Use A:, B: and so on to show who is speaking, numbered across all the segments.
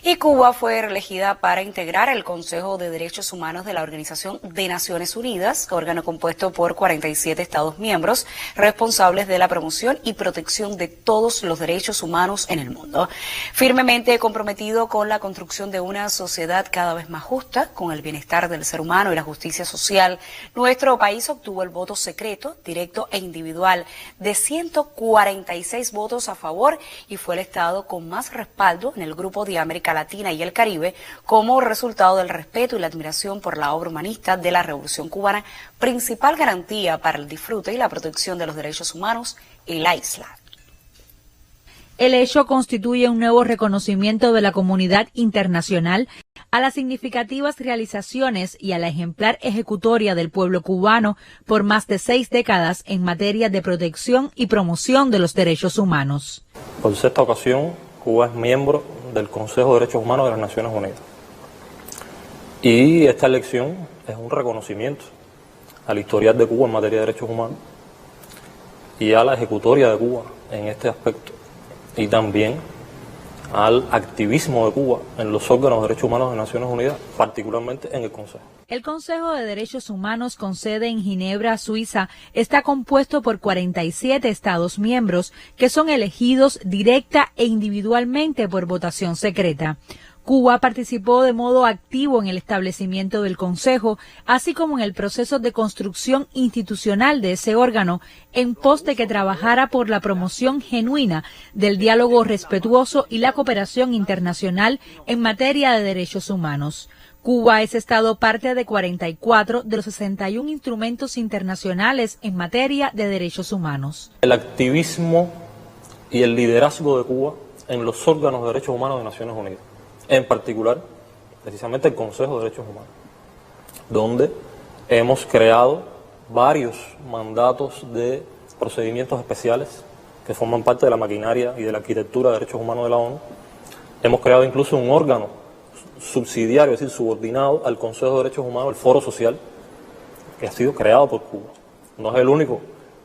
A: Y Cuba fue reelegida para integrar el Consejo de Derechos Humanos de la Organización de Naciones Unidas, órgano compuesto por 47 Estados miembros responsables de la promoción y protección de todos los derechos humanos en el mundo. Firmemente comprometido con la construcción de una sociedad cada vez más justa, con el bienestar del ser humano y la justicia social, nuestro país obtuvo el voto secreto, directo e individual de 146 votos a favor y fue el Estado con más respaldo en el grupo de América Latina y el Caribe como resultado del respeto y la admiración por la obra humanista de la Revolución Cubana, principal garantía para el disfrute y la protección de los derechos humanos en la isla.
B: El hecho constituye un nuevo reconocimiento de la comunidad internacional a las significativas realizaciones y a la ejemplar ejecutoria del pueblo cubano por más de 6 décadas en materia de protección y promoción de los derechos humanos.
C: Por sexta ocasión, Cuba es miembro del Consejo de Derechos Humanos de las Naciones Unidas. Y esta elección es un reconocimiento al historial de Cuba en materia de derechos humanos y a la ejecutoria de Cuba en este aspecto, y también al activismo de Cuba en los órganos de derechos humanos de Naciones Unidas, particularmente en el Consejo.
B: El Consejo de Derechos Humanos con sede en Ginebra, Suiza, está compuesto por 47 Estados miembros que son elegidos directa e individualmente por votación secreta. Cuba participó de modo activo en el establecimiento del Consejo, así como en el proceso de construcción institucional de ese órgano, en pos de que trabajara por la promoción genuina del diálogo respetuoso y la cooperación internacional en materia de derechos humanos. Cuba es Estado parte de 44 de los 61 instrumentos internacionales en materia de derechos humanos.
C: El activismo y el liderazgo de Cuba en los órganos de derechos humanos de Naciones Unidas, en particular, precisamente el Consejo de Derechos Humanos, donde hemos creado varios mandatos de procedimientos especiales que forman parte de la maquinaria y de la arquitectura de derechos humanos de la ONU. Hemos creado incluso un órgano subsidiario, es decir, subordinado al Consejo de Derechos Humanos, el Foro Social, que ha sido creado por Cuba. No es el único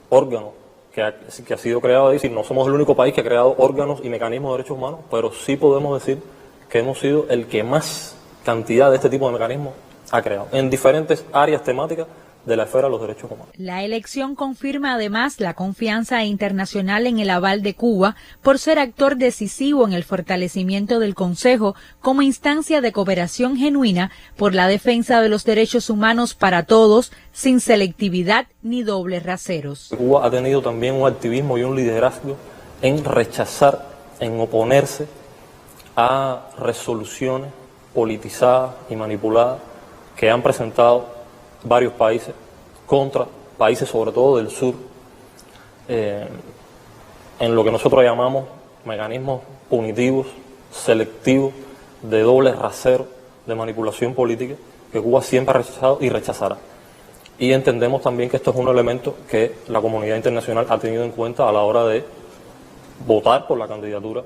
C: órgano que ha sido creado, es decir, no somos el único país que ha creado órganos y mecanismos de derechos humanos, pero sí podemos decir que hemos sido el que más cantidad de este tipo de mecanismos ha creado, en diferentes áreas temáticas de la esfera de los derechos humanos.
B: La elección confirma además la confianza internacional en el aval de Cuba por ser actor decisivo en el fortalecimiento del Consejo como instancia de cooperación genuina por la defensa de los derechos humanos para todos, sin selectividad ni dobles raseros.
C: Cuba ha tenido también un activismo y un liderazgo en rechazar, en oponerse a resoluciones politizadas y manipuladas que han presentado varios países contra países sobre todo del sur, en lo que nosotros llamamos mecanismos punitivos, selectivos, de doble rasero, de manipulación política, que Cuba siempre ha rechazado y rechazará. Y entendemos también que esto es un elemento que la comunidad internacional ha tenido en cuenta a la hora de votar por la candidatura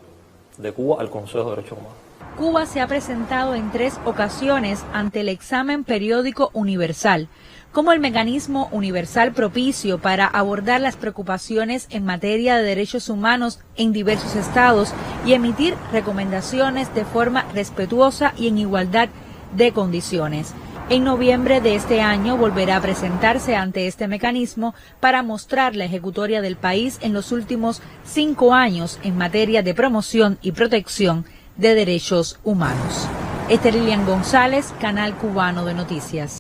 C: de Cuba al Consejo de Derechos Humanos.
B: Cuba se ha presentado en 3 ocasiones ante el examen periódico universal, como el mecanismo universal propicio para abordar las preocupaciones en materia de derechos humanos en diversos estados y emitir recomendaciones de forma respetuosa y en igualdad de condiciones. En noviembre de este año volverá a presentarse ante este mecanismo para mostrar la ejecutoria del país en los últimos 5 años en materia de promoción y protección de derechos humanos. Lilian González, Canal Cubano de Noticias.